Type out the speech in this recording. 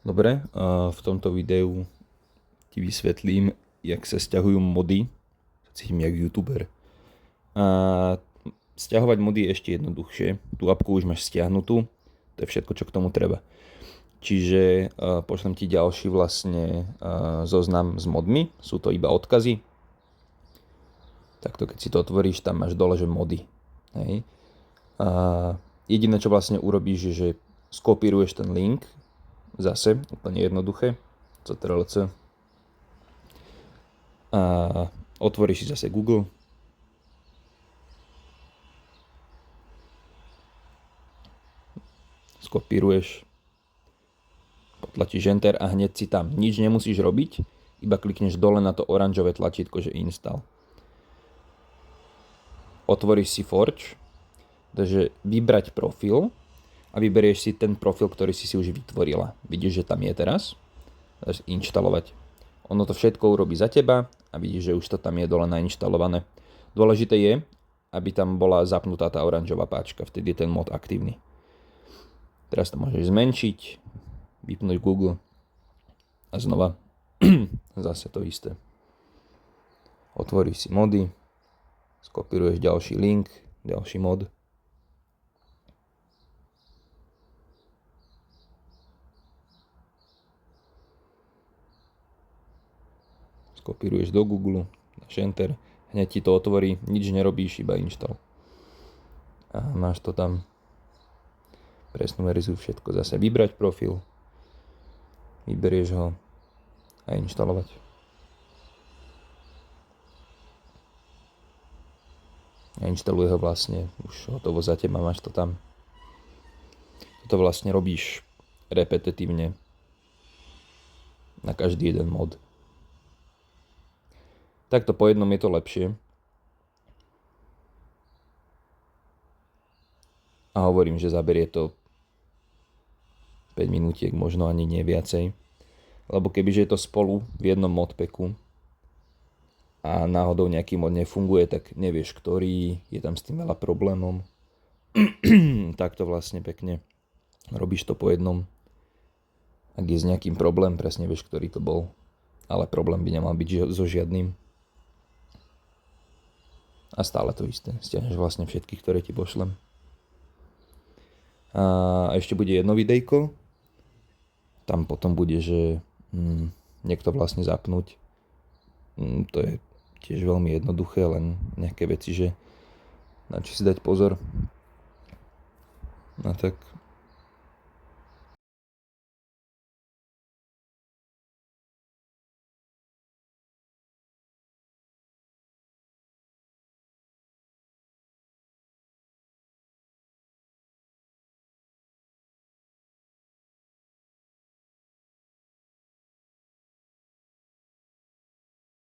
Dobre, a v tomto videu ti vysvetlím, jak sa sťahujú mody. Cítim jak youtuber. A sťahovať mody je ešte jednoduchšie. Tú apku už máš stiahnutú. To je všetko, čo k tomu treba. Čiže pošlem ti ďalší vlastne zoznam s modmi. Sú to iba odkazy. Takto keď si to otvoríš, tam máš dole, že mody. Hej. A jediné, čo vlastne urobíš, je, že skopíruješ ten link. Zase, úplne jednoduché. CTRL-C. A otvoríš si zase Google. Skopíruješ. Potlačíš Enter a hneď si tam. Nič nemusíš robiť, iba klikneš dole na to oranžové tlačítko, že Install. Otvoríš si Forge, takže vybrať profil a vyberieš si ten profil, ktorý si už vytvorila. Vidíš, že tam je teraz. Dáš inštalovať. Ono to všetko urobí za teba a vidíš, že už to tam je dole nainštalované. Dôležité je, aby tam bola zapnutá tá oranžová páčka, vtedy je ten mod aktívny. Teraz to môžeš zmenšiť, vypnúť Google a znova zase to isté. Otvoríš si mody, skopíruješ ďalší link, ďalší mod. Skopíruješ do Google, dáš Enter, hneď ti to otvorí, nič nerobíš, iba install. A máš to tam, presnú verziu, všetko. Zase vybrať profil, vyberieš ho a inštalovať. A inštaluje ho vlastne, už hotovo za teba, máš to tam. Toto vlastne robíš repetitívne na každý jeden mod. Takto po jednom je to lepšie. A hovorím, že zaberie to 5 minútiek, možno ani nie viacej. Lebo kebyže je to spolu v jednom modpacku a náhodou nejaký mod nefunguje, tak nevieš, ktorý, je tam s tým veľa problémov. Tak to vlastne pekne robíš to po jednom. Ak je s nejakým problém, presne vieš, ktorý to bol. Ale problém by nemal byť so žiadnym. A stále to isté. Stiahneš vlastne všetky, ktoré ti pošlem. A ešte bude jedno videjko. Tam potom bude, že niekto vlastne zapnúť. To je tiež veľmi jednoduché, len nejaké veci, že na čo si dať pozor. No tak